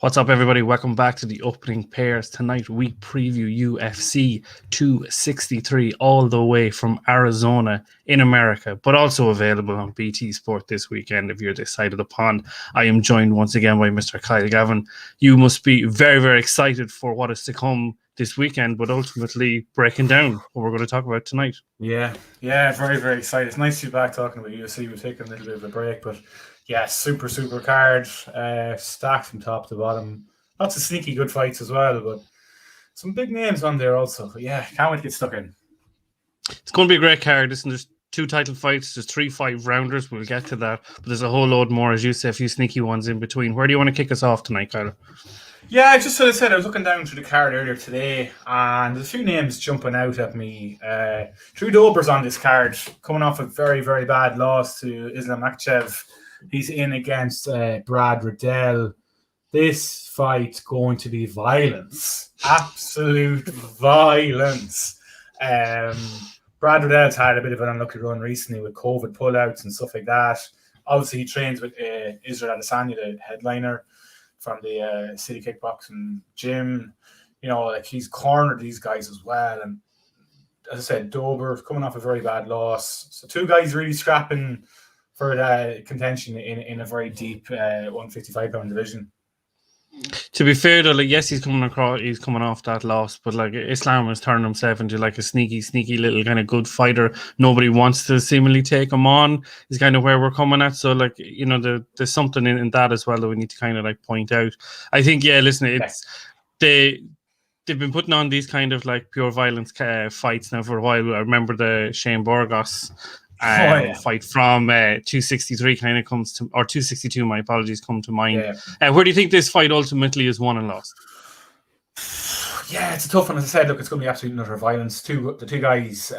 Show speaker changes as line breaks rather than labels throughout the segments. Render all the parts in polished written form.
What's up, everybody? Welcome back to the opening pairs. Tonight we preview UFC 263 all the way from Arizona in America, but also available on BT Sport this weekend if you're this side of the pond. I am joined once again by Mr. Kyle Gavin. You must be very, very excited for what is to come this weekend, but ultimately breaking down what we're going to talk about tonight.
Yeah, very, very excited. It's nice to be back talking about UFC. We've taken a little bit of a break, but yeah, super card, stacked from top to bottom. Lots of sneaky good fights as well, but some big names on there also. But yeah, can't wait to get stuck in.
It's going to be a great card. Listen, there's 2 title fights, there's 3 5-rounders. We'll get to that, but there's a whole load more, as you say, a few sneaky ones in between. Where do you want to kick us off tonight, Kyle?
Yeah, I just sort of said I was looking down through the card earlier today, and there's a few names jumping out at me. Drew Dober's on this card, coming off a very, very bad loss to Islam Makhachev. He's in against Brad Riddell. This fight's going to be violence, absolute violence. Brad Riddell's had a bit of an unlucky run recently with COVID pullouts and stuff like that. Obviously, he trains with Israel Adesanya, the headliner from the City Kickboxing gym. You know, like, he's cornered these guys as well. And as I said, Dober coming off a very bad loss. So 2 guys really scrapping for that contention in a very deep 155-pound division.
To be fair, though, like, yes, he's coming off that loss, but like, Islam has turned himself into like a sneaky little kind of good fighter. Nobody wants to seemingly take him on, is kind of where we're coming at. So, like, you know, there's something in that as well that we need to kind of like point out. I think, yeah, listen, it's they've been putting on these kind of like pure violence fights now for a while. I remember the Shane Burgos fight from 263 kind of comes to, or 262, my apologies, come to mind. Where do you think this fight ultimately is won and lost?
Yeah, it's a tough one. As I said, look, it's going to be absolute utter violence. The two guys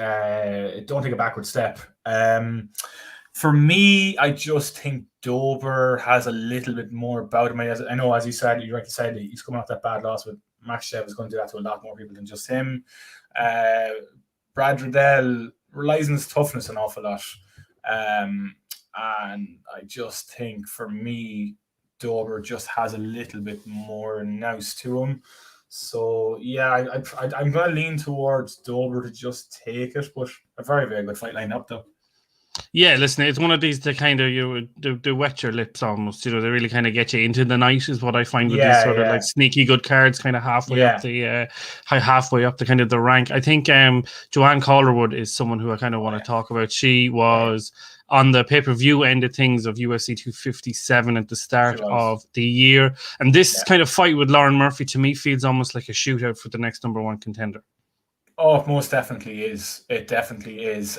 don't take a backward step. For me, I just think Dober has a little bit more about him. I know, as you said, you rightly said, he's coming off that bad loss with Makhachev. Is going to do that to a lot more people than just him. Brad Riddell relies on his toughness an awful lot. And I just think, for me, Dober just has a little bit more nous to him. So, yeah, I'm going to lean towards Dober to just take it, but a very, very good fight lined up, though.
Yeah, listen, it's one of these that kind of they wet your lips almost. You know, they really kind of get you into the night, is what I find with these sort of like sneaky good cards, kind of halfway up the kind of the rank. I think Joanne Calderwood is someone who I kind of want to talk about. She was on the pay-per-view end of things of UFC 257 at the start of the year, and this kind of fight with Lauren Murphy to me feels almost like a shootout for the next number 1 contender.
Oh, it most definitely is. It definitely is.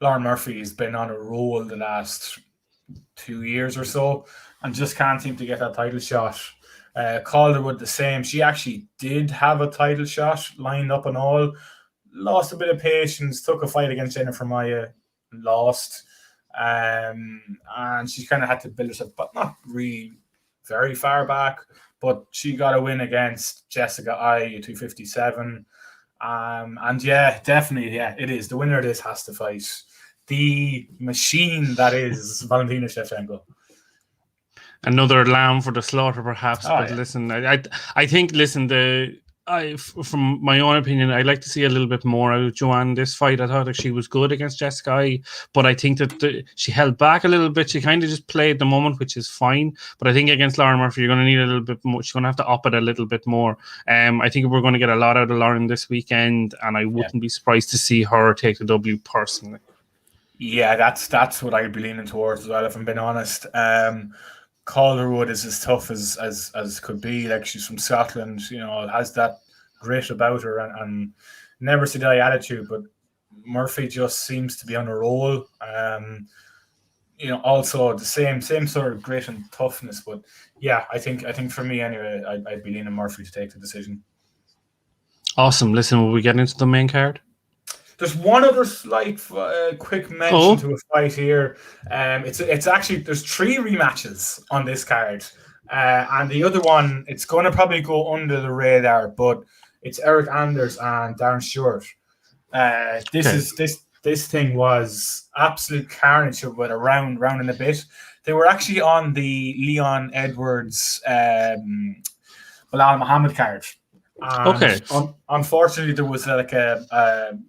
Lauren Murphy has been on a roll the last 2 years or so and just can't seem to get that title shot. Calderwood the same. She actually did have a title shot lined up and all. Lost a bit of patience, took a fight against Jennifer Maia, lost. And she kind of had to build herself, but not really very far back. But she got a win against Jessica Ai at 257. And yeah, definitely, it is. The winner of this has to fight the machine that is Valentina Shevchenko.
Another lamb for the slaughter, perhaps. Listen, I think, listen, from my own opinion, I'd like to see a little bit more out of Joanne this fight. I thought that she was good against Jessica Ai, but I think that she held back a little bit. She kind of just played the moment, which is fine. But I think against Lauren Murphy, you're going to need a little bit more. She's going to have to up it a little bit more. I think we're going to get a lot out of Lauren this weekend, and I wouldn't be surprised to see her take the W personally.
Yeah, that's what I'd be leaning towards as well, if I'm being honest. Calderwood is as tough as could be. Like, she's from Scotland, you know, has that grit about her and never say die attitude. But Murphy just seems to be on a roll. You know, also the same sort of grit and toughness. But yeah, I think for me anyway, I'd be leaning Murphy to take the decision.
Awesome. Listen, will we get into the main card?
There's one other slight quick mention to a fight here. It's actually, there's 3 rematches on this card, and the other one, it's going to probably go under the radar, but it's Eric Anders and Darren Stewart. This thing was absolute carnage with a round and a bit. They were actually on the Leon Edwards Bilal Muhammad card. And unfortunately, there was like an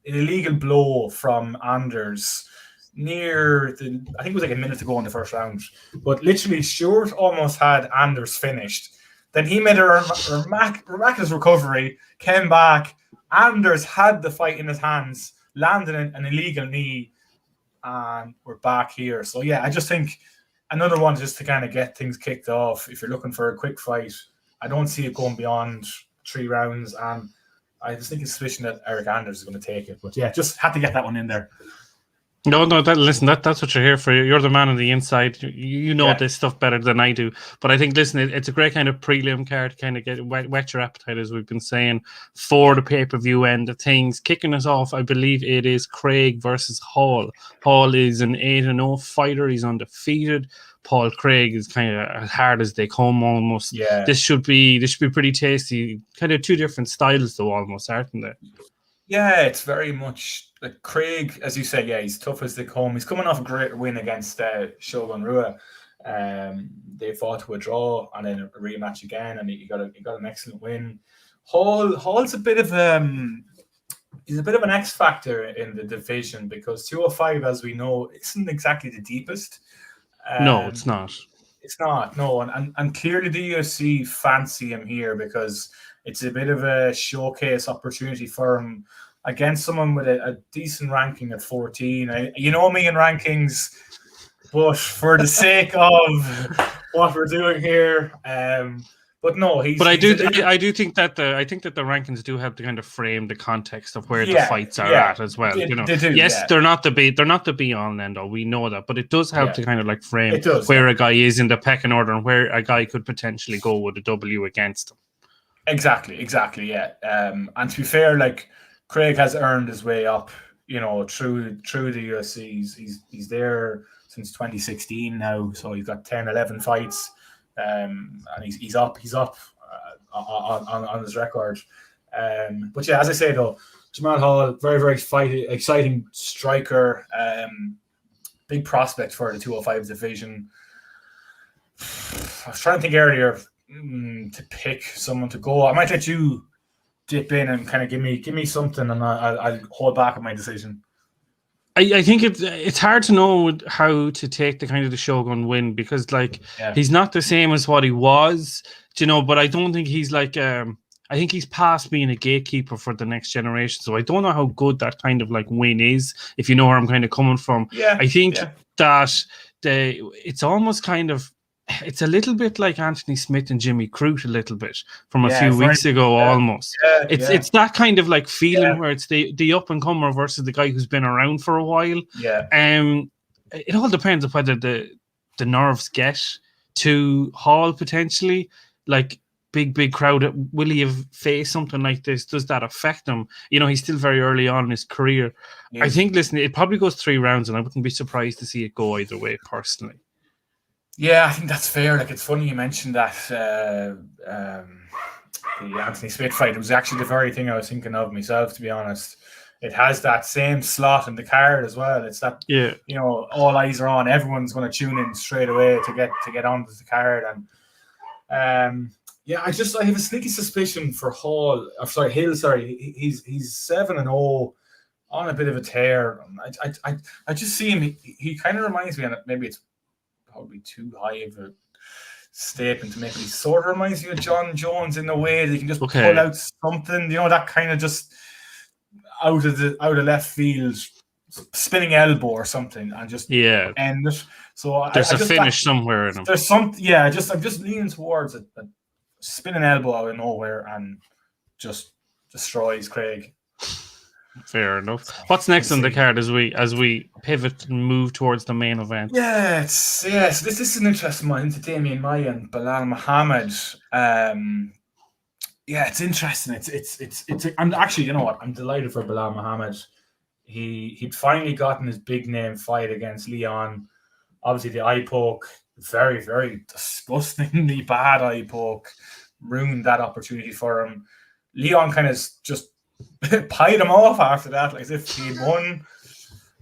illegal blow from Anders near I think it was like a minute to go in the first round. But literally, Stewart almost had Anders finished. Then he made a miraculous recovery, came back. Anders had the fight in his hands, landed an illegal knee, and we're back here. So yeah, I just think another one just to kind of get things kicked off. If you're looking for a quick fight, I don't see it going beyond 3 rounds, and I just think it's suspicion that Eric Anders is going to take it. But yeah, just had to get that one in there.
No, listen, that's what you're here for. You're the man on the inside. You know this stuff better than I do. But I think, listen, it's a great kind of prelim card to kind of get whet your appetite, as we've been saying, for the pay-per-view end of things. Kicking us off, I believe it is Craig versus Hall. Hall is an 8-0 fighter. He's undefeated. Paul Craig is kind of as hard as they come almost.
Yeah.
This should be pretty tasty. Kind of 2 different styles, though, almost, aren't they?
Yeah, it's very much like Craig, as you say. Yeah, he's tough as they come. He's coming off a great win against Shogun Rua. They fought to a draw and then a rematch again, and he got an excellent win. Hall's a bit of he's a bit of an X factor in the division because 205, as we know, isn't exactly the deepest.
No, it's not.
It's not. No, and clearly the UFC fancy him here because it's a bit of a showcase opportunity for him against someone with a decent ranking at 14. You know me in rankings, but for the sake of what we're doing here, but no, I
do think that the rankings do help to kind of frame the context of where the fights are at as well.
They do,
they're not the be all and end all. We know that, but it does help to kind of like frame where a guy is in the pecking order and where a guy could potentially go with a W against him.
Exactly, yeah. And to be fair, like Craig has earned his way up, through the UFC. He's there since 2016 now, so he's got 10-11 fights, and he's up on his record. But yeah, as I say though, Jamal Hall, very very exciting striker, big prospect for the 205 division. I was trying to think earlier to pick someone to go. I might let you dip in and kind of give me something, and I'll hold back on my decision.
I think it's hard to know how to take the kind of the Shogun win because he's not the same as what he was, but I don't think he's like I think he's past being a gatekeeper for the next generation. So I don't know how good that kind of like win is, if you know where I'm kind of coming from.
Yeah.
I think that it's almost kind of, it's a little bit like Anthony Smith and Jimmy Crute a little bit from a few weeks ago almost. It's that kind of like feeling where it's the up and comer versus the guy who's been around for a while.
Yeah.
It all depends on whether the nerves get to Hall potentially. Like big crowd, will he have faced something like this? Does that affect him? He's still very early on in his career. Yeah. I think, listen, it probably goes 3 rounds and I wouldn't be surprised to see it go either way personally.
Yeah, I think that's fair. Like, it's funny you mentioned that the Anthony Smith fight. It was actually the very thing I was thinking of myself, to be honest. It has that same slot in the card as well. It's that, all eyes are on. Everyone's going to tune in straight away to get onto the card. And I have a sneaky suspicion for Hill. He's 7-0 on a bit of a tear. I just see him. He kind of reminds me, and maybe it's probably too high of a statement to make, but he sort of reminds me of John Jones in a way that he can just pull out something, that kind of just out of left field spinning elbow or something and just end it. So
there's a finish somewhere in him.
There's some, I'm just leaning towards a spinning elbow out of nowhere and just destroys Craig.
Fair enough. What's next on the card as we pivot and move towards the main event?
Yes. This is an interesting one into Damian Maia and Bilal Muhammad. It's interesting. It's. I'm actually, you know what? I'm delighted for Bilal Muhammad. He'd finally gotten his big name fight against Leon. Obviously, the eye poke, very very disgustingly bad eye poke, ruined that opportunity for him. Leon kind of just pied him off after that, like as if he had won.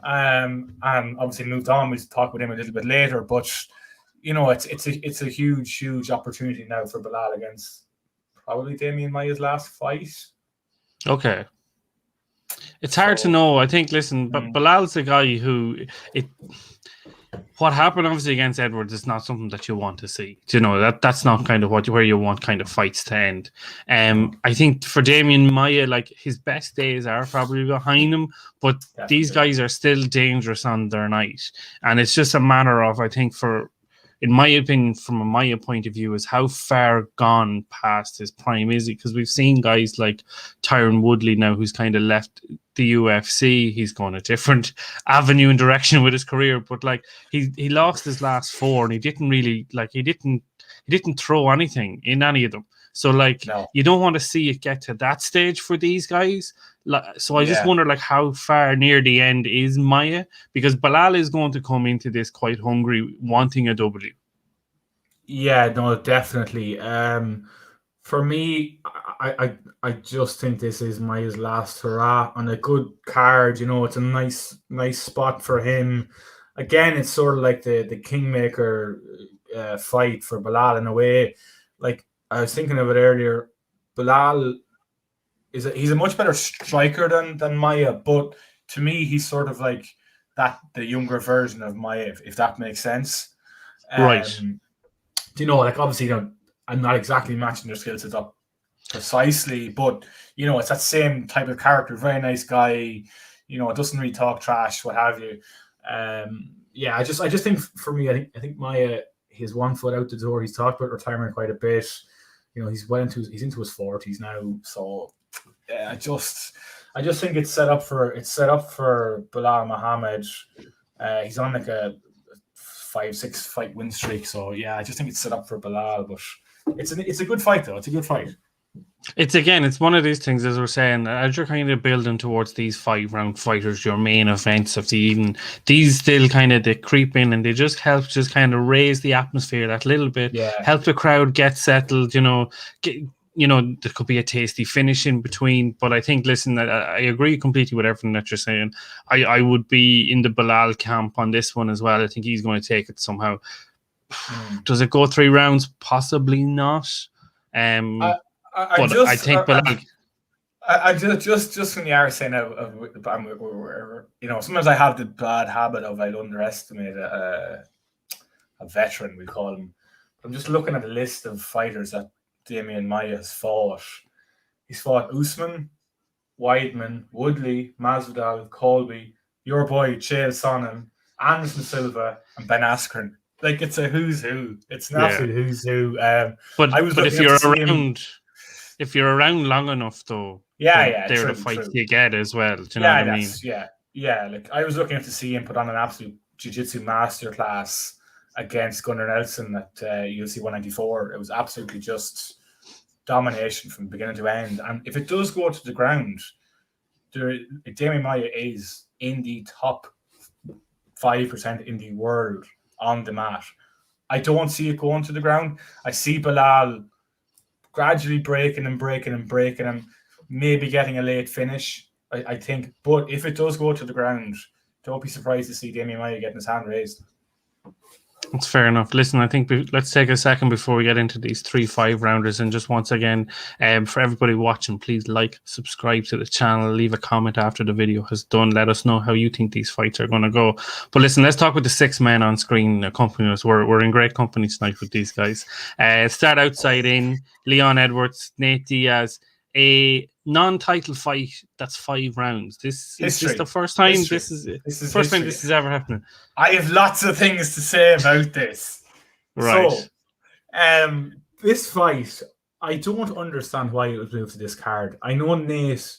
and obviously moved on. We'll talk about him a little bit later, but it's a huge opportunity now for Belal against probably Damian Maia's last fight.
Okay. It's hard to know. I think, listen, but Bilal's the guy who what happened obviously against Edwards is not something that you want to see. That's not kind of where you want kind of fights to end. I think for Damian Maia, like his best days are probably behind him, but these guys are still dangerous on their night, and it's just a matter of, I think, in my opinion, from a Maya point of view, is how far gone past his prime is he? Because we've seen guys like Tyron Woodley now, who's kind of left the UFC. He's gone a different avenue and direction with his career. But like he lost his last 4, and he didn't really he didn't throw anything in any of them. So you don't want to see it get to that stage for these guys. So I just wonder how far near the end is Maia, because Belal is going to come into this quite hungry, wanting a W.
Yeah, no, definitely. For me, I just think this is Maia's last hurrah on a good card. It's a nice spot for him. Again, it's sort of like the Kingmaker fight for Belal in a way. Like I was thinking of it earlier, Belal he's a much better striker than Maia, but to me he's sort of like the younger version of Maia, if that makes sense.
Right.
Obviously, I'm not exactly matching their skill sets up precisely, but it's that same type of character, very nice guy, doesn't really talk trash, what have you. I just think for me, I think Maia, he's 1 foot out the door. He's talked about retirement quite a bit. He's into his 40s now, so I just think it's set up for Belal Muhammad. He's on like a 5-6 fight win streak, so I just think it's set up for Belal. But it's a good fight though. It's a good fight.
It's one of these things, as we're saying, as you're kind of building towards these 5-round fighters, your main events of the evening, these still kind of they creep in and they just help kind of raise the atmosphere that little bit, help the crowd get settled. There could be a tasty finish in between, but I think, listen, I agree completely with everything that you're saying. I would be in the Belal camp on this one as well. I think he's going to take it somehow. Does it go 3 rounds? Possibly not. I think Belal.
I just when you are saying sometimes I have the bad habit of I'd underestimate a veteran, we call him. I'm just looking at a list of fighters that Damian Maia has fought. He's fought Usman, Weidman, Woodley, Masvidal, Colby, your boy Chael Sonnen, Anderson Silva, and Ben Askren. Like, it's a who's who. It's an absolute who's who.
But if you're around long enough, though, they're the fights you get as well. Do you know what I mean?
Yeah. Like, I was looking to see him put on an absolute jiu-jitsu masterclass against Gunnar Nelson at UFC 194. It was absolutely just domination from beginning to end. And if it does go to the ground, Damian Maia is in the top 5% in the world on the mat. I don't see it going to the ground. I see Belal gradually breaking and maybe getting a late finish, I think. But if it does go to the ground, don't be surprised to see Damian Maia getting his hand raised.
That's fair enough. Listen, I think let's take a second before we get into these 3 5-rounders. And just once again, for everybody watching, please subscribe to the channel, leave a comment after the video is done. Let us know how you think these fights are going to go. But listen, let's talk with the 6 men on screen accompanying us. We're in great company tonight with these guys. Start outside in, Leon Edwards, Nate Diaz. A non-title fight that's 5 rounds. This is the first time. This is the first time this is ever happening.
I have lots of things to say about this.
Right.
So, this fight, I don't understand why it was moved to this card. I know Nate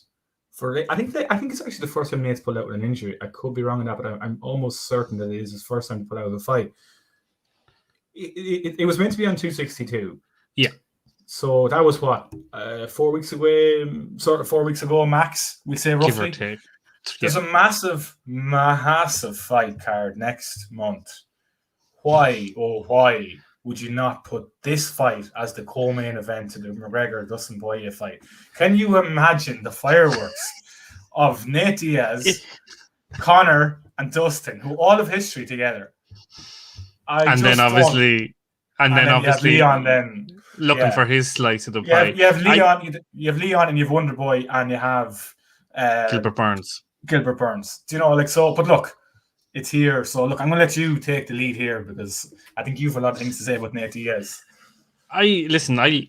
I think it's actually the first time Nate's pulled out with an injury. I could be wrong on that, but I'm almost certain that it is his first time to pull out of the fight. It was meant to be on 262.
Yeah.
So that was 4 weeks away, sort of 4 weeks ago, max, we'd say, roughly.
Give or take.
There's a massive fight card next month. Why would you not put this fight as the co-main event to the McGregor-Dustin Poirier fight? Can you imagine the fireworks of Nate Diaz Connor and Dustin, who all have history together.
And then obviously
you have Leon. Then
looking for his slice of the
pie.
You
have Leon. You have Leon, and you have Wonder Boy, and you have
Gilbert Burns.
Do you know, like, so? But look, it's here. So look, I'm going to let you take the lead here because I think you have a lot of things to say about Nate Diaz.
I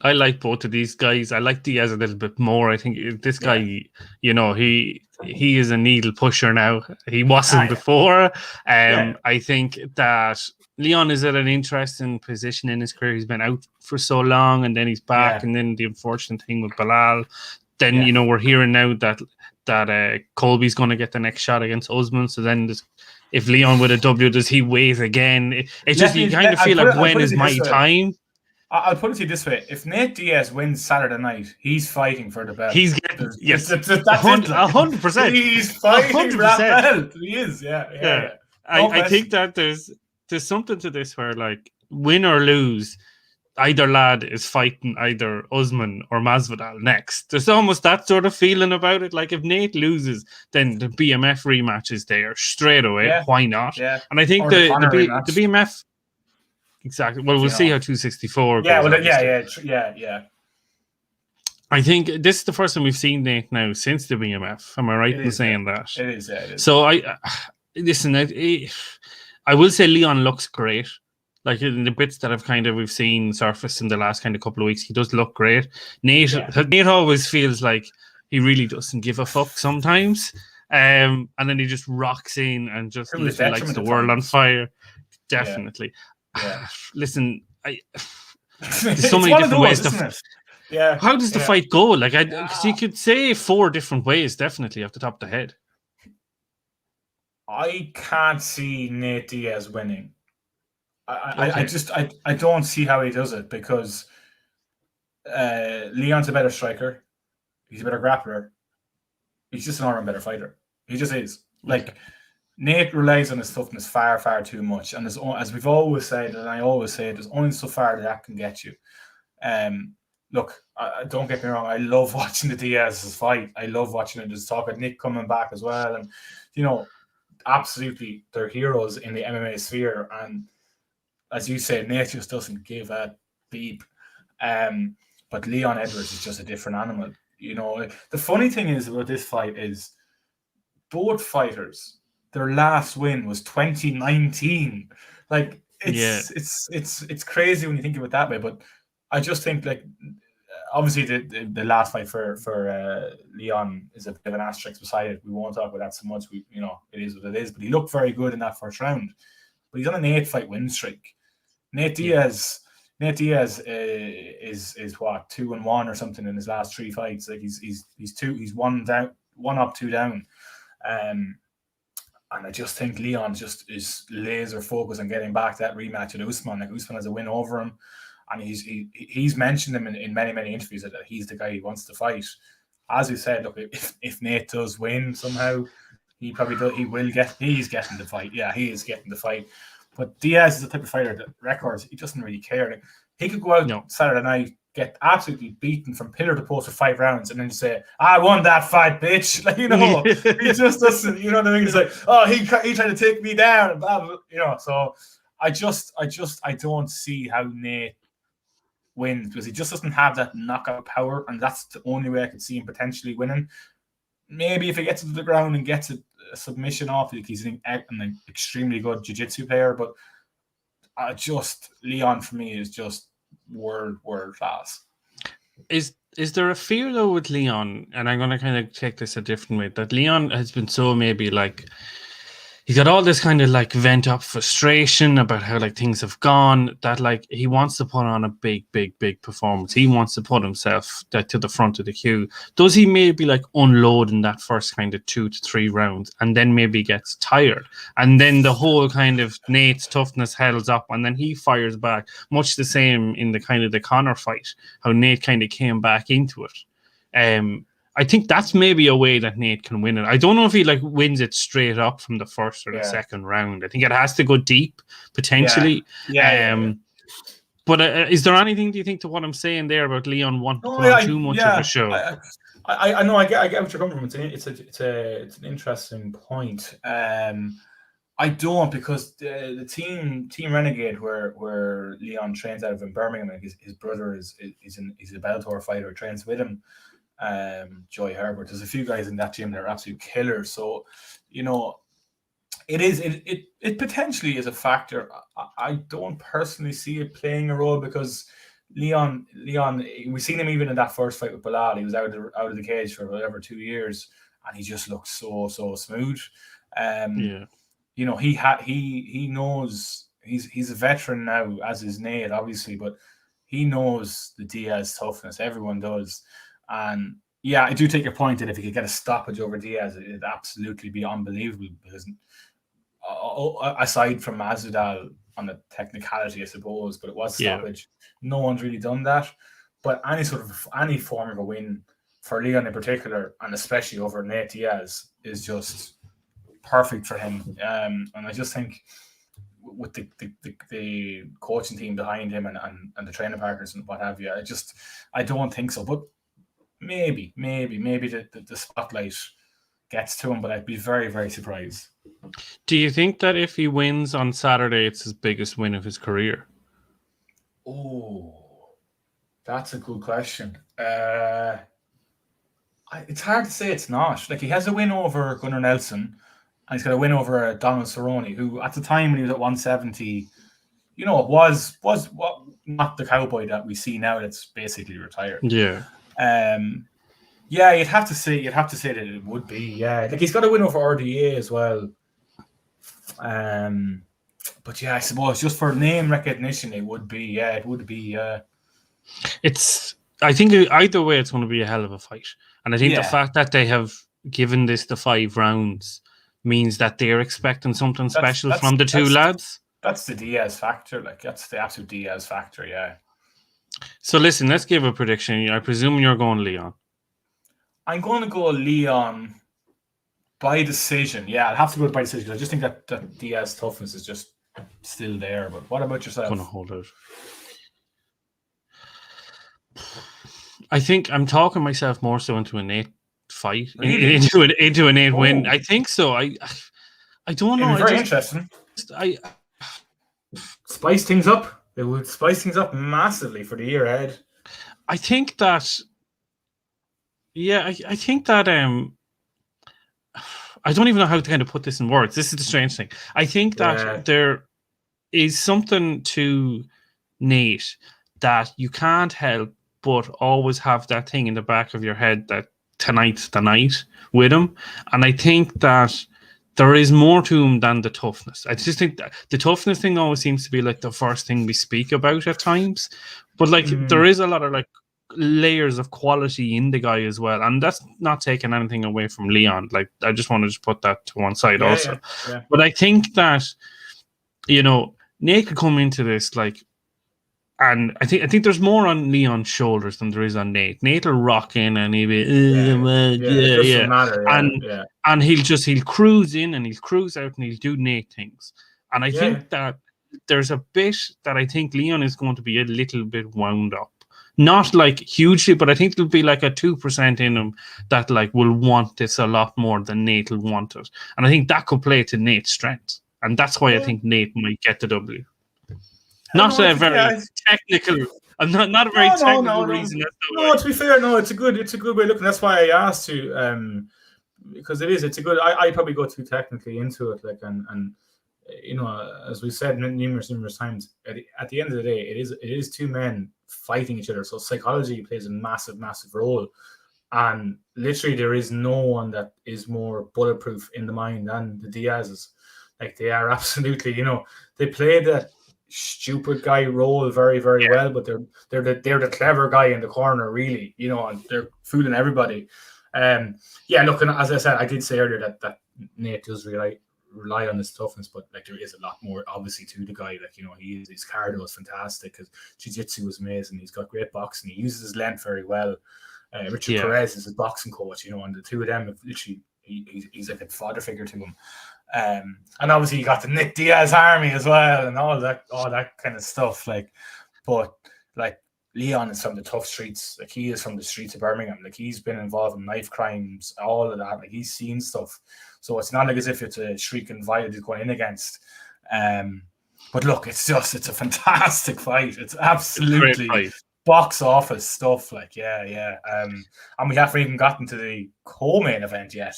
like both of these guys. I like Diaz a little bit more. I think this guy, you know, he is a needle pusher now. He wasn't before. I think that Leon is at an interesting position in his career. He's been out for so long, and then he's back, and then the unfortunate thing with Bilal. Then you know, we're hearing now that Colby's going to get the next shot against Usman. So then, if Leon with a W, does he wait again? It's just you kind of feel like, when is my time?
I'll put it to you this way: if Nate Diaz wins Saturday night, he's fighting for the belt.
He's getting
100%. He's fighting for that belt. He is, yeah.
I think that there's something to this where, like, win or lose, either lad is fighting either Usman or Masvidal next. There's almost that sort of feeling about it. Like, if Nate loses, then the BMF rematch is there straight away. Yeah. Why not?
Yeah.
And I think the BMF. Exactly. Well, we'll see how 264 goes.
Yeah.
I think this is the first time we've seen Nate now since the BMF. Am I right in saying that?
It is, yeah. It is.
So listen, I will say Leon looks great. Like, in the bits that we've seen surface in the last kind of couple of weeks, he does look great. Nate always feels like he really doesn't give a fuck sometimes. And then he just rocks in and just lights the world on fire. Definitely.
Yeah.
Listen, there's so many different ways
Yeah.
How does the fight go? Like, because you could say 4 different ways, definitely, off the top of the head.
I can't see Nate Diaz winning. I don't see how he does it, because Leon's a better striker. He's a better grappler. He's just an all-round better fighter. He just is. Like, Nate relies on his toughness far, far too much. And as we've always said, and I always say, there's only so far that can get you. Look, don't get me wrong. I love watching the Diaz's fight. I love watching it. There's talk of Nick coming back as well. And, you know, absolutely, they're heroes in the MMA sphere. And as you say, Nate just doesn't give a beep. But Leon Edwards is just a different animal. You know, the funny thing is about this fight is both fighters, their last win was 2019. Like, it's crazy when you think of it that way. But I just think, like, obviously the last fight for Leon is a bit of an asterisk beside it. We won't talk about that so much. It is what it is. But he looked very good in that first round. But he's on an 8-fight win streak. Nate Diaz is what, 2-1 or something in his last 3 fights. Like, he's 1 down, 1 up, 2 down. And I just think Leon just is laser focused on getting back that rematch with Usman. Like, Usman has a win over him, and he's mentioned him in many interviews that he's the guy he wants to fight. As we said, look, if Nate does win somehow, he's getting the fight. Yeah, he is getting the fight. But Diaz is the type of fighter that records, he doesn't really care. Like, he could go out Saturday night, get absolutely beaten from pillar to post for 5 rounds, and then say, "I won that fight, bitch." Like, you know, he just doesn't. You know what I mean? He's like, "Oh, he tried to take me down." Blah, blah, you know. So I don't see how Nate wins, because he just doesn't have that knockout power, and that's the only way I could see him potentially winning. Maybe if he gets to the ground and gets a submission off, like, he's an extremely good jiu-jitsu player, but Leon for me is just world class.
Is there a fear though with Leon, and I'm going to kind of take this a different way, that Leon has been so maybe like he's got all this kind of like vent up frustration about how like things have gone, that like he wants to put on a big performance. He wants to put himself to the front of the queue. Does he maybe like unload in that first kind of 2 to 3 rounds, and then maybe gets tired, and then the whole kind of Nate's toughness hells up, and then he fires back, much the same in the kind of the Conor fight, how Nate kind of came back into it. I think that's maybe a way that Nate can win it. I don't know if he like wins it straight up from the first or the second round. I think it has to go deep, potentially. But is there anything, do you think, to what I'm saying there about Leon wanting to put on too much of a show?
I know, I get what you're coming from. It's an interesting point. I don't, because the team Renegade, where Leon trains out of in Birmingham, like his brother is a Bellator fighter who trains with him. Joy Herbert. There's a few guys in that gym that are absolute killers. So, it potentially is a factor. I don't personally see it playing a role, because Leon, we've seen him even in that first fight with Bilal. He was out of the cage for whatever 2 years, and he just looked so smooth. He knows he's a veteran now, as is Nate, obviously, but he knows the Diaz toughness. Everyone does, and yeah, I do take your point that if he could get a stoppage over Diaz, it'd absolutely be unbelievable. Because aside from Masvidal on the technicality, I suppose, but it was a stoppage. No one's really done that. But any form of a win for Leon in particular, and especially over Nate Diaz, is just perfect for him. And I just think with the coaching team behind him and the training partners and what have you, I don't think so. But maybe the spotlight gets to him, but I'd be very, very surprised.
Do you think that if he wins on Saturday, it's his biggest win of his career?
Oh, that's a good question. It's hard to say it's not. Like, he has a win over Gunnar Nelson, and he's got a win over Donald Cerrone, who at the time when he was at 170, was not the cowboy that we see now that's basically retired.
Yeah.
You'd have to say that it would be. Yeah, like, he's got a win over RDA as well. But yeah, I suppose just for name recognition, it would be. Yeah, it would be.
I think either way, it's going to be a hell of a fight, and I think the fact that they have given this the 5 rounds means that they're expecting something special from the two lads.
That's the Diaz factor. Like, that's the absolute Diaz factor. Yeah.
So listen, let's give a prediction. I presume you're going Leon.
I'm going to go Leon by decision. Yeah, I'll have to go by decision. I just think that Diaz toughness is just still there. But what about yourself?
I'm going to hold out. I think I'm talking myself more so into a Nate fight, really? into a Nate win. I think so. I don't know.
Very interesting. Spice things up. It would spice things up massively for the year ahead.
I think that. Yeah, I think that. I don't even know how to kind of put this in words. This is the strange thing. I think that there is something to Nate that you can't help but always have that thing in the back of your head that tonight's the night with him. And I think that there is more to him than the toughness. I just think that the toughness thing always seems to be like the first thing we speak about at times. But like there is a lot of like layers of quality in the guy as well. And that's not taking anything away from Leon. Like, I just want to just put that to one side also. Yeah. But I think that, Nate could come into this like, and I think there's more on Leon's shoulders than there is on Nate. Nate will rock in and he'll be and he'll cruise in and he'll cruise out and he'll do Nate things. And I think that there's a bit that I think Leon is going to be a little bit wound up. Not like hugely, but I think there'll be like a 2% in him that like will want this a lot more than Nate will want it. And I think that could play to Nate's strengths. And that's why I think Nate might get the W. Not a very technical. I'm not a very technical reason.
No, to be fair, no, it's a good way of looking. That's why I asked you, because it's a good. I probably go too technically into it, like, and as we've said numerous times, at the end of the day, it is two men fighting each other. So psychology plays a massive role, and literally there is no one that is more bulletproof in the mind than the Diaz's. Like, they are absolutely, they play that stupid guy role very well, but they're the clever guy in the corner, really, and they're fooling everybody. Look, and as I said, I did say earlier that Nate does rely on his toughness, but like, there is a lot more obviously to the guy. Like, his cardio is fantastic, because jiu-jitsu is amazing. He's got great boxing. He uses his length very well. Richard Perez is his boxing coach, and the two of them have literally, he's like a father figure to him. And obviously you got the Nick Diaz army as well, and all that kind of stuff. Like, but like, Leon is from the tough streets. Like, he is from the streets of Birmingham. Like, he's been involved in knife crimes, all of that. Like, he's seen stuff. So it's not like as if it's a shrieking violent he's going in against. But look, it's a fantastic fight. It's absolutely box office stuff. Like, yeah. And we haven't even gotten to the co-main event yet.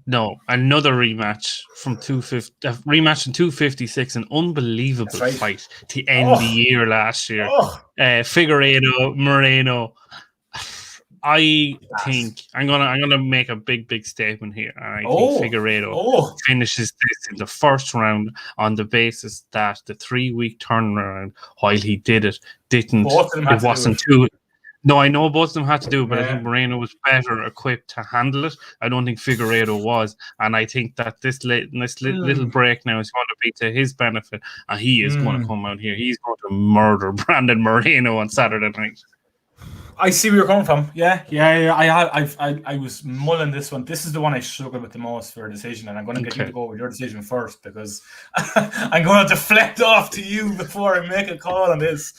No, another rematch from 250. Rematch in 256, an unbelievable fight to end the year last year. Figueiredo, Moreno. I think I'm gonna make a big statement here, and I think Figueiredo finishes this in the first round on the basis that the 3-week turnaround, while he did it, it wasn't too. No, I know both of them had to do it, but I think Moreno was better equipped to handle it. I don't think Figueiredo was, and I think that this little break now is going to be to his benefit, and he is going to come out here. He's going to murder Brandon Moreno on Saturday night.
I see where you're coming from. Yeah. I was mulling this one. This is the one I struggled with the most for a decision, and I'm going to get you to go with your decision first because I'm going to deflect off to you before I make a call on this.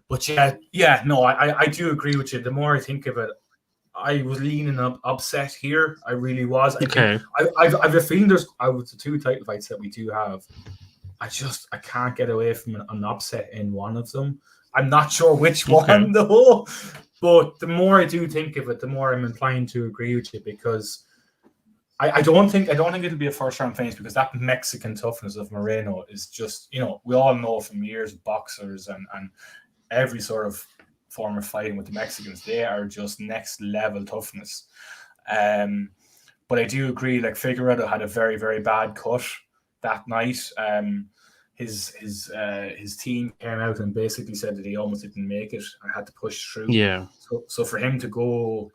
But no, I do agree with you. The more I think of it, I was leaning upset here. I really was. I have a feeling there's out of the 2 title fights that we do have, I can't get away from an upset in one of them. I'm not sure which one though, but the more I do think of it, the more I'm inclined to agree with you because I don't think it'll be a first round finish because that Mexican toughness of Moreno is just, we all know from years of boxers and every sort of form of fighting with the Mexicans, they are just next level toughness. But I do agree, like Figueiredo had a very, very bad cut that night. His team came out and basically said that he almost didn't make it and had to push through.
Yeah.
So for him to go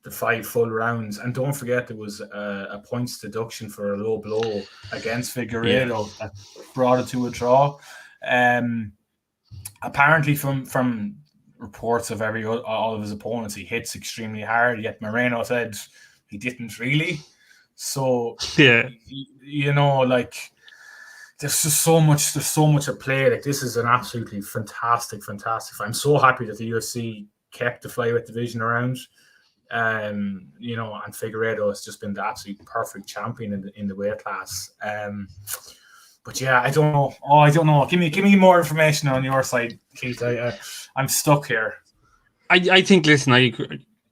the 5 full rounds, and don't forget there was a points deduction for a low blow against Figueiredo that brought it to a draw. Apparently from reports of all of his opponents, he hits extremely hard, yet Moreno said he didn't really. So like there's so much at play. Like, this is an absolutely fantastic fight. I'm so happy that the UFC kept the flyweight division around. And Figueiredo has just been the absolute perfect champion in the weight class. But I don't know. I don't know. Give me more information on your side, Keith. I'm stuck here.
I think. Listen, I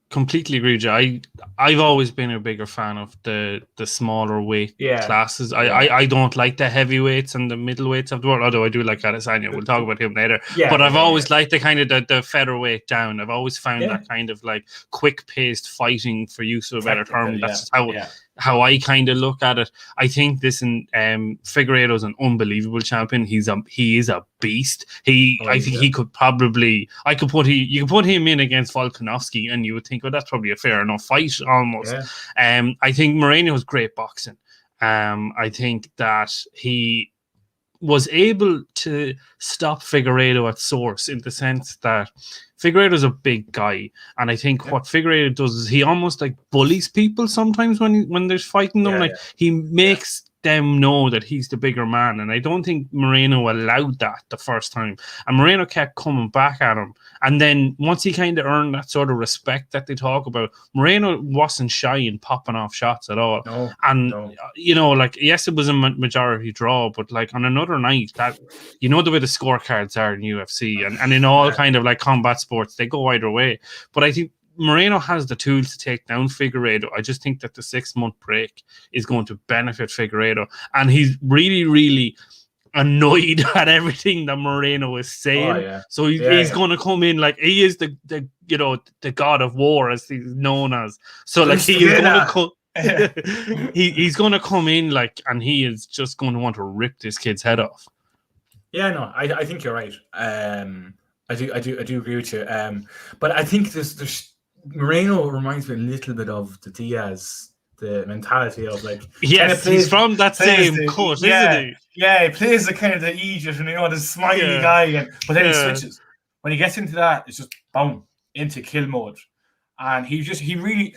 completely agree with you. I've always been a bigger fan of the smaller weight classes. I don't like the heavyweights and the middleweights of the world, although I do like Adesanya. We'll talk about him later. But I've always liked the kind of the featherweight down. I've always found that kind of like quick-paced fighting, for use of a better term. That's how I kind of look at it. I think Figueiredo is an unbelievable champion. He is a beast. I think he could probably. You could put him in against Volkanovski, and you would think, that's probably a fair enough fight almost. I think Moreno has great boxing. I think that he was able to stop Figueiredo at source, in the sense that Figueiredo's a big guy, and I think what Figueiredo does is he almost like bullies people sometimes when there's fighting them. He makes them know that he's the bigger man, and I don't think Moreno allowed that the first time, and Moreno kept coming back at him, and then once he kind of earned that sort of respect that they talk about, Moreno wasn't shy in popping off shots at all. Yes, it was a majority draw, but like on another night, that the way the scorecards are in UFC and in all kind of like combat sports, they go either way. But I think Moreno has the tools to take down Figueiredo. I just think that the 6-month break is going to benefit Figueiredo, and he's really, really annoyed at everything that Moreno is saying. So he's going to come in like he is the god of war, as he's known as. So like he is going to come. He's going to come in like, and he is just going to want to rip this kid's head off.
Yeah, no, I think you're right. I do agree with you. But I think there's Moreno reminds me a little bit of the Diaz, the mentality of like,
he's from that same cut, isn't he?
Yeah, he plays the kind of the Egypt and the smiley guy, but then he switches. When he gets into that, it's just boom into kill mode, and he really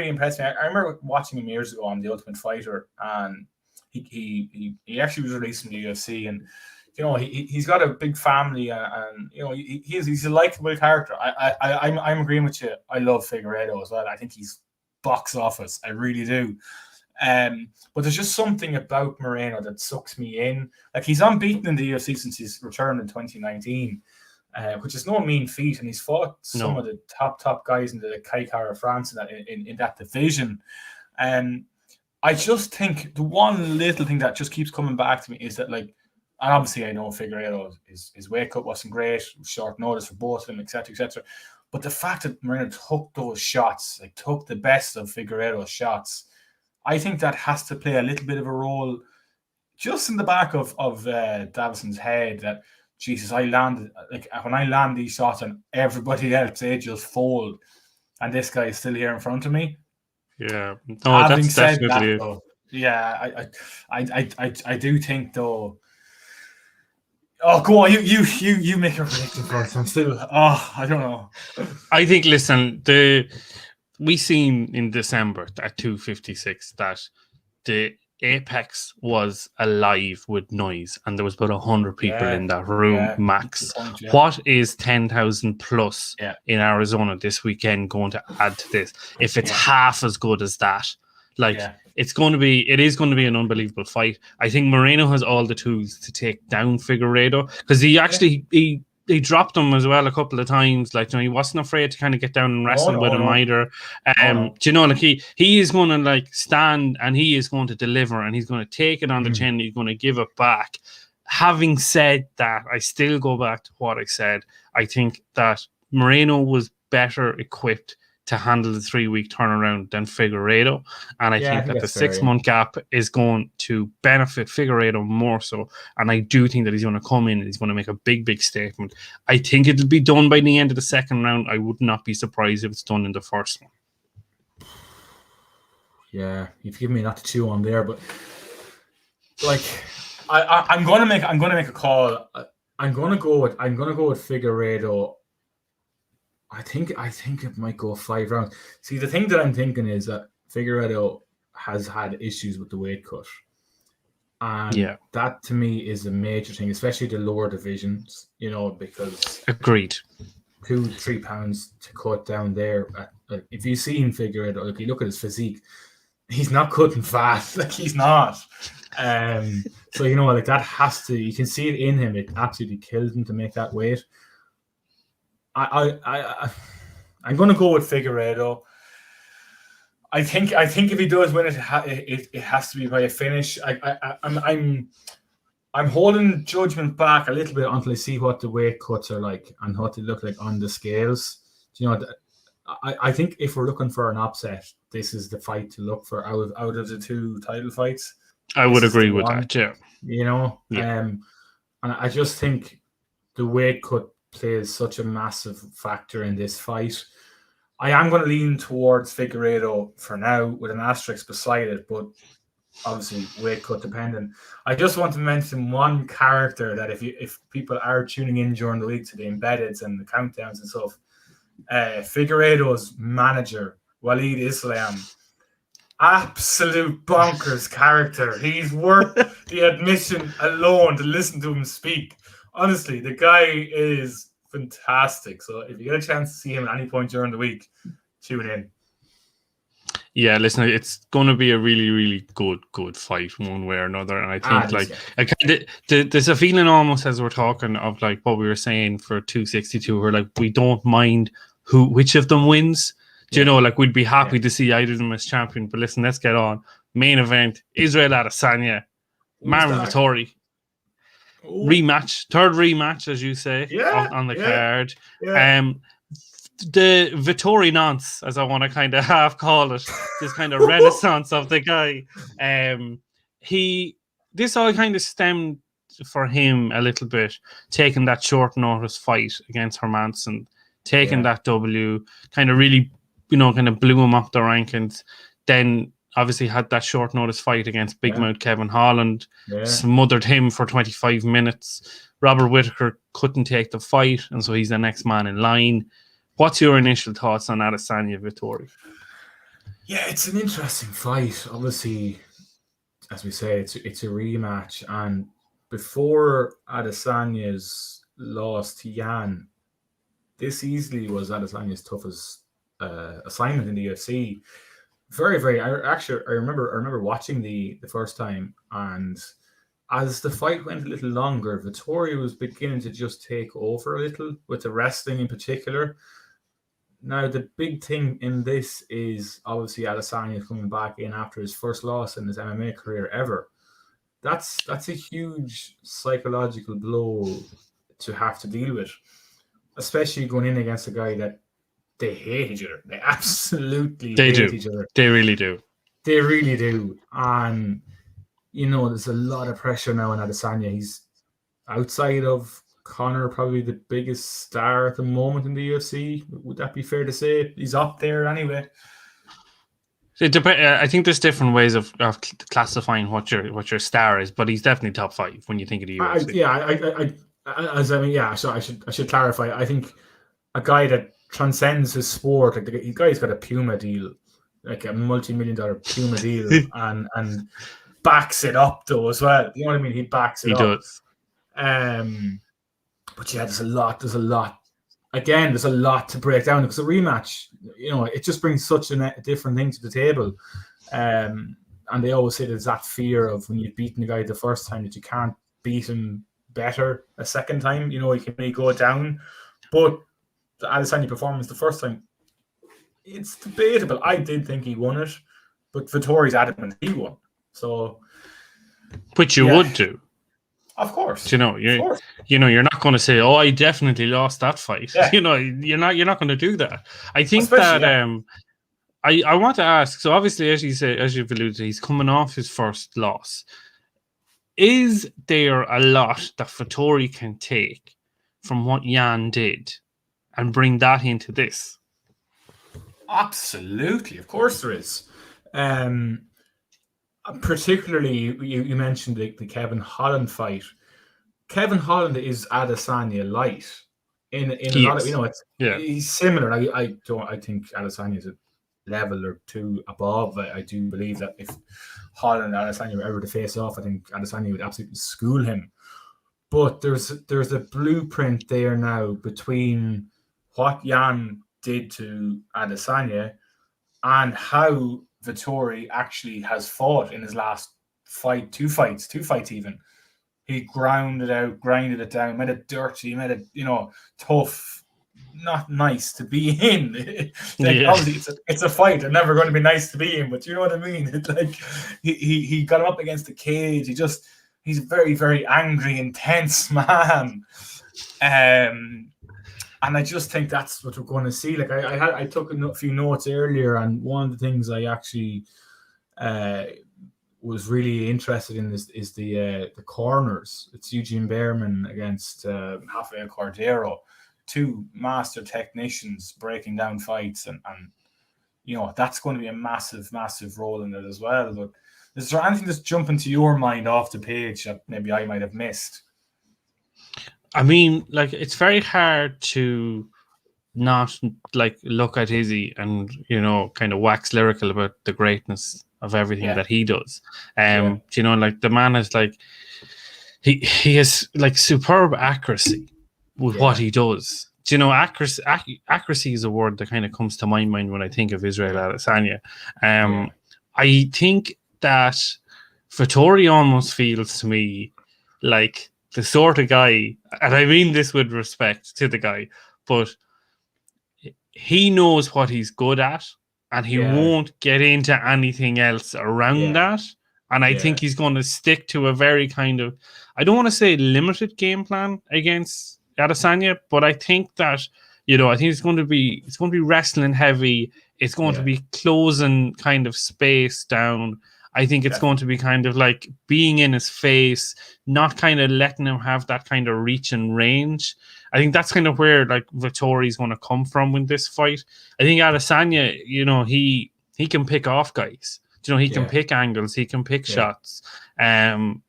impressed me. I remember watching him years ago on The Ultimate Fighter, and he actually was released from the UFC, and he's got a big family, and he's a likable character. I'm agreeing with you. I love Figueiredo as well. I think he's box office. I really do. But there's just something about Moreno that sucks me in. Like, he's unbeaten in the UFC since his return in 2019, which is no mean feat, and he's fought some of the top guys in the Kaikar of France in that division. I just think the one little thing that just keeps coming back to me is that, like, and obviously I know Figueiredo, his weight cut wasn't great, short notice for both of them, etc., etc. But the fact that Moreno took those shots, like took the best of Figueiredo's shots, I think that has to play a little bit of a role just in the back of Deiveson's head, that, Jesus, I landed, like, when I land these shots and everybody else, they just fold, and this guy is still here in front of me.
Yeah. No,
Having
that's
said
definitely
that, though, yeah, I do think, though. Oh, go on, you make a prediction first. I'm still, I don't know.
I think, listen, we seen in December at 256 that the Apex was alive with noise, and there was about 100 people in that room max. What is 10,000 plus in Arizona this weekend going to add to this? If it's half as good as that, like, it is going to be an unbelievable fight. I think Moreno has all the tools to take down Figueiredo, because he actually he dropped him as well a couple of times. Like, he wasn't afraid to kind of get down and wrestle with him either. Do you know, like, he is going to, like, stand, and he is going to deliver, and he's going to take it on the chin. He's going to give it back. Having said that, I still go back to what I said. I think that Moreno was better equipped to handle the 3-week turnaround than Figueiredo, and I think that the 6-month gap is going to benefit Figueiredo more so, and I do think that he's going to come in and he's going to make a big statement. I think it'll be done by the end of the second round. I would not be surprised if it's done in the first one.
Yeah, you've given me a lot to chew on there, but, like, I'm going to make a call. I'm going to go with Figueiredo. I think it might go 5 rounds. See, the thing that I'm thinking is that Figueiredo has had issues with the weight cut. And that, to me, is a major thing, especially the lower divisions, because...
Agreed.
2-3 pounds to cut down there. If you've seen Figueiredo, if you look at his physique, he's not cutting fat. Like, he's not. So, like, that has to... You can see it in him. It absolutely kills him to make that weight. I'm going to go with Figueiredo. I think if he does win it, it has to be by a finish. I'm holding judgment back a little bit until I see what the weight cuts are like and what they look like on the scales. I think if we're looking for an upset, this is the fight to look for out of the 2 title fights.
I would agree with that.
And I just think the weight cut plays such a massive factor in this fight. I am going to lean towards Figueiredo for now, with an asterisk beside it, but obviously weight cut dependent. I just want to mention one character that if people are tuning in during the week to the embeddeds and the countdowns and stuff, Figueiredo's manager, Walid Islam, absolute bonkers character. He's worth the admission alone to listen to him speak. Honestly, the guy is fantastic. So if you get a chance to see him at any point during the week, tune in.
Yeah, listen, it's going to be a really, really good fight one way or another. And I think there's a feeling almost as we're talking of, like, what we were saying for 262, where, like, we don't mind which of them wins. Do you know, like, we'd be happy to see either of them as champion. But listen, let's get on. Main event, Israel Adesanya, Marvin Vettori. Rematch, third rematch, as you say, on the card. The Vettori nonce, as I want to kind of half call it, this kind of renaissance of the guy. This all kind of stemmed for him a little bit, taking that short notice fight against Hermanson, taking that W, kind of really, kind of blew him up the rankings. Then obviously had that short notice fight against Big Mouth Kevin Holland, smothered him for 25 minutes. Robert Whittaker couldn't take the fight, and so he's the next man in line. What's your initial thoughts on Adesanya Vettori?
Yeah, it's an interesting fight. Obviously, as we say, it's a rematch, and before Adesanya's loss to Yan, this easily was Adesanya's toughest assignment in the UFC. Very, very. I remember watching the first time, and as the fight went a little longer, Vettori was beginning to just take over a little with the wrestling in particular. Now, the big thing in this is obviously Adesanya coming back in after his first loss in his MMA career ever. That's a huge psychological blow to have to deal with, especially going in against a guy that they hate each other. They absolutely hate each other.
They really do.
They really do. And, there's a lot of pressure now on Adesanya. He's outside of Conor, probably the biggest star at the moment in the UFC. Would that be fair to say? He's up there anyway.
I think there's different ways of classifying what your star is, but he's definitely top 5 when you think of the UFC.
I should clarify. I think a guy that transcends his sport, like the guy's got a Puma deal, like a multi-million-dollar Puma deal, and backs it up though as well. You know what I mean? He backs it up. He does. But yeah, there's a lot. Again, there's a lot to break down because a rematch, it just brings such a different thing to the table. And they always say there's that fear of when you've beaten the guy the first time that you can't beat him better a second time. He can really go down. But the Adesanya performance the first time, it's debatable. I did think he won it, but Vettori's adamant he won. So,
which you would do.
Of course.
You're not going to say, "Oh, I definitely lost that fight." Yeah. You're not going to do that. I think I want to ask. So obviously, as you've alluded to, he's coming off his first loss. Is there a lot that Vettori can take from what Yan did and bring that into this?
Absolutely, of course there is. Particularly, you mentioned the Kevin Holland fight. Kevin Holland is Adesanya light in a lot of he's similar. I think Adesanya is a level or two above. I do believe that if Holland and Adesanya were ever to face off, I think Adesanya would absolutely school him. But there's a blueprint there now between what Yan did to Adesanya and how Vettori actually has fought in his last fight, two fights even. He grinded it down, made it dirty, made it, tough, not nice to be in. Obviously, it's a fight. They're never going to be nice to be in, but you know what I mean? It's like he got him up against the cage. He's a very, very angry, intense man. And I just think that's what we're going to see. Like I took a few notes earlier, and one of the things I actually was really interested in is the corners. It's Eugene Behrman against Rafael Cordero, two master technicians breaking down fights, and that's going to be a massive, massive role in it as well. But is there anything that's jumping to your mind off the page that maybe I might have missed?
I mean, it's very hard to not look at Izzy and kind of wax lyrical about the greatness of everything that he does. The man is he has superb accuracy with what he does. Accuracy is a word that kind of comes to my mind when I think of Israel Adesanya. I think that Vettori almost feels to me like the sort of guy, and I mean this with respect to the guy, but he knows what he's good at, and he won't get into anything else around that. And I think he's going to stick to a very kind of, I don't want to say limited game plan against Adesanya, but I think that, I think it's going to be wrestling heavy. It's going to be closing kind of space down. I think it's going to be kind of like being in his face, not kind of letting him have that kind of reach and range. I think that's kind of where Vettori's going to come from in this fight. I think Adesanya, he can pick off guys. He can pick angles. He can pick shots. He's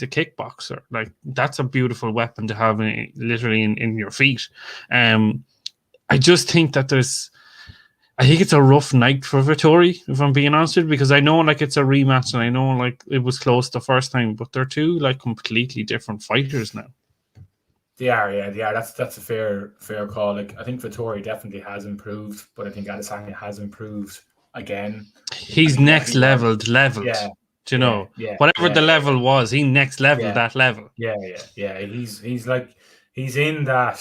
a kickboxer. That's a beautiful weapon to have literally in your feet. I just think that there's I think it's a rough night for Vettori, if I'm being honest with you, because I know like it's a rematch and I know like it was close the first time, but they're two like completely different fighters now.
They are, yeah, they are. That's a fair call. Like, I think Vettori definitely has improved, but I think Adesanya has improved again.
He's next leveled.
Yeah,
Do you know?
yeah,
Whatever
yeah,
the level was, he next leveled
yeah,
that level.
yeah. He's like he's in that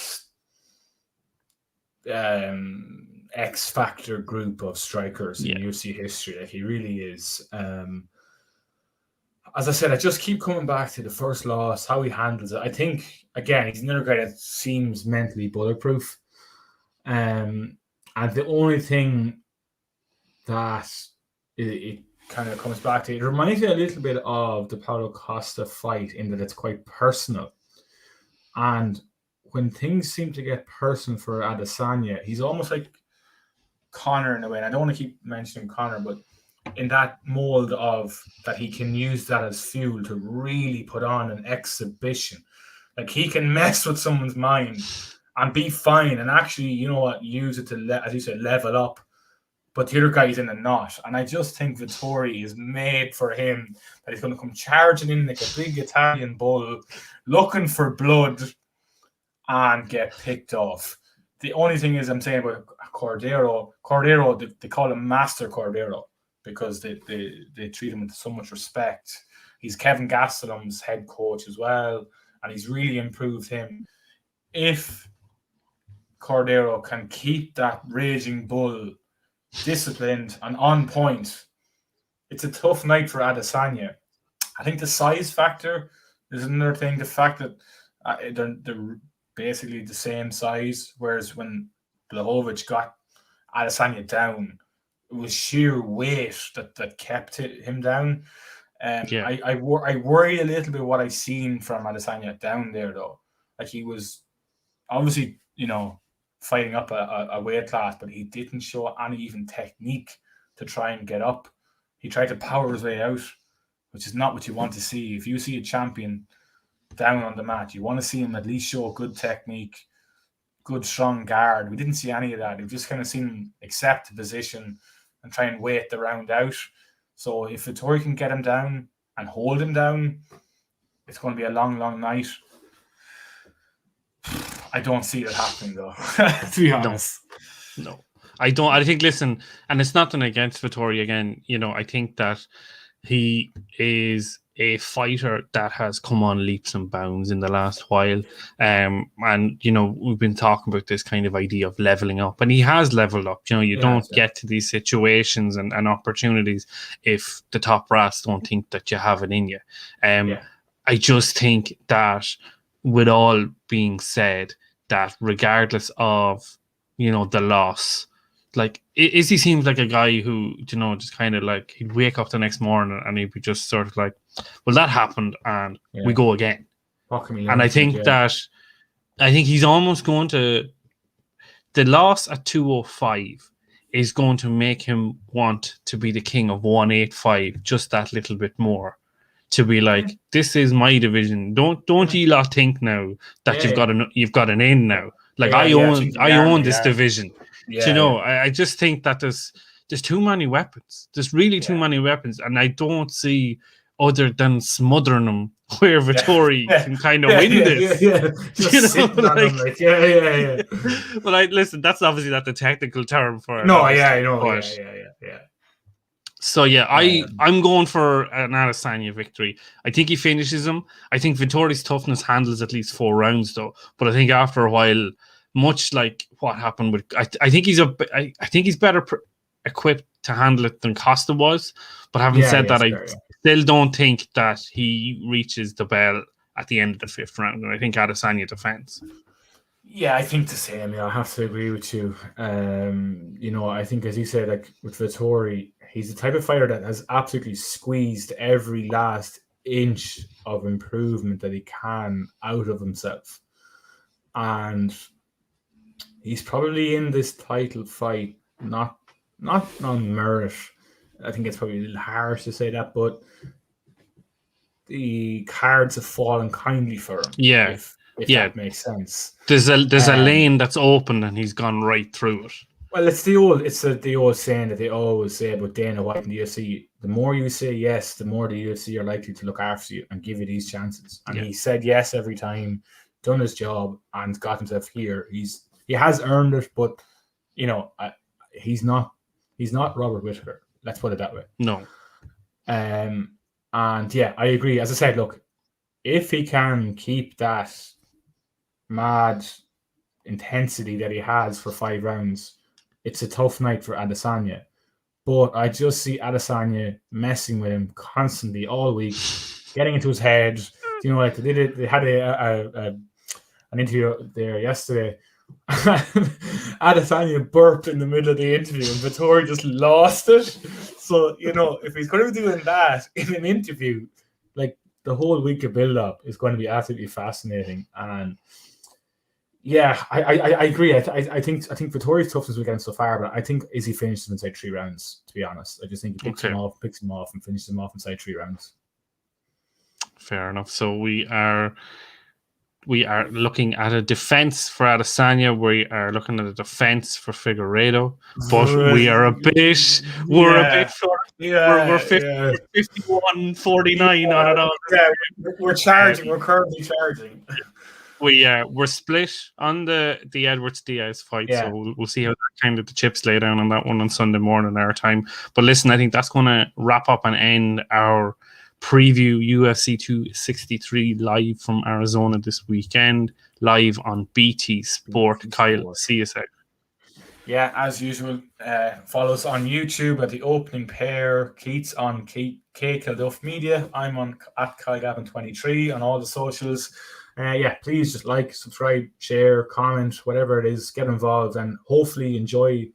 X Factor group of strikers in UFC history. Like, he really is. As I said, I just keep coming back to the first loss, how he handles it. I think, again, he's another guy that seems mentally bulletproof. And the only thing that it kind of comes back to, it reminds me a little bit of the Paulo Costa fight in that it's quite personal. And when things seem to get personal for Adesanya, he's almost like Conor in a way. And I don't want to keep mentioning Conor, but in that mold of that, he can use that as fuel to really put on an exhibition. Like, he can mess with someone's mind and be fine and actually, you know what, use it to, as you said, level up. But the other guy's in a knot. And I just think Vettori is made for him, that he's going to come charging in like a big Italian bull, looking for blood and get picked off. The only thing is, I'm saying about Cordero, they call him Master Cordero, because they treat him with so much respect. He's Kevin Gastelum's head coach as well, and he's really improved him. If Cordero can keep that raging bull disciplined and on point, it's a tough night for Adesanya. I think the size factor is another thing. The fact that they're basically the same size, whereas when Blachowicz got Adesanya down, it was sheer weight that kept him down. I worry a little bit what I seen from Adesanya down there, though. Like, he was obviously, fighting up a weight class, but he didn't show any even technique to try and get up. He tried to power his way out, which is not what you want to see. If you see a champion down on the mat, you want to see him at least show good technique, good strong guard. We didn't see any of that. We've just kind of seen him accept the position and try and wait the round out. So if Vettori can get him down and hold him down, it's going to be a long, long night. I don't see it happening, though, to be honest.
No, I don't. I think, listen, and it's nothing against Vettori again. I think that he is a fighter that has come on leaps and bounds in the last while. And, we've been talking about this kind of idea of leveling up, and he has leveled up. You don't get to these situations and opportunities if the top brass don't think that you have it in you. I just think that, with all being said, that regardless of, the loss, like, Izzy seems like a guy who, just kind of like, he'd wake up the next morning and he'd be just sort of like, well, that happened and we go again. And I think he's almost going to, the loss at 205 is going to make him want to be the king of 185 just that little bit more. To be like, this is my division. Don't you lot think now that you've got an in now. Like, I own this division. I just think that there's too many weapons. There's really too many weapons, and I don't see, other than smothering them, where Vettori can kind of win this.
Just sitting on them,
But listen, that's obviously not the technical term for it.
No, I know.
So I'm going for an Adesanya victory. I think he finishes him. I think Vettori's toughness handles at least 4 rounds, though. But I think after a while, much like what happened with, I think he's better equipped to handle it than Costa was. But having said that, I still don't think that he reaches the bell at the end of the 5th round, and I think Adesanya defends.
Yeah, I think the same. I have to agree with you. I think, as you said, like with Vettori, he's the type of fighter that has absolutely squeezed every last inch of improvement that he can out of himself. And he's probably in this title fight, not on merit. I think it's probably a little harsh to say that, but the cards have fallen kindly for him.
Yeah.
If that makes sense.
There's a lane that's open and he's gone right through it.
Well, it's the old saying that they always say about Dana White in the UFC. The more you say yes, the more the UFC are likely to look after you and give you these chances. And he said yes every time, done his job, and got himself here. He has earned it, but he's not Robert Whittaker. Let's put it that way.
No.
And yeah, I agree. As I said, look, if he can keep that mad intensity that he has for 5 rounds, it's a tough night for Adesanya. But I just see Adesanya messing with him constantly all week, getting into his head. Like they had an interview there yesterday. Adesanya burped in the middle of the interview and Vettori just lost it. So, if he's going to be doing that in an interview, like the whole week of build-up is going to be absolutely fascinating. And yeah, I agree. I think Vettori's tough this weekend so far, but I think Izzy finished him inside 3 rounds, to be honest. I just think he picks him off and finishes him off inside 3 rounds.
Fair enough. So we are looking at a defense for Adesanya. We are looking at a defense for Figueiredo, but we are a bit short. We're 51-49 on it all.
Yeah, we're charging. We're currently charging.
We're split on the Edwards Diaz fight, so we'll see how the chips lay down on that one on Sunday morning our time. But listen, I think that's going to wrap up and end our preview UFC 263 live from Arizona this weekend, live on BT Sport. Kyle, see you soon.
Yeah, as usual, follow us on YouTube at the opening pair. Keats on K Kilduff Media. I'm on at KyleGavin23 on all the socials. Please just like, subscribe, share, comment, whatever it is, get involved, and hopefully enjoy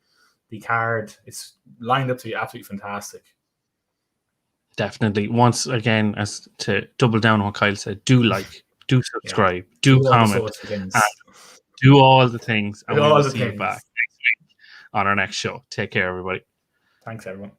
the card. It's lined up to be absolutely fantastic.
Definitely. Once again, as to double down on what Kyle said, do like, do subscribe, do comment, do all the things, and we will see you back next week on our next show. Take care, everybody.
Thanks, everyone.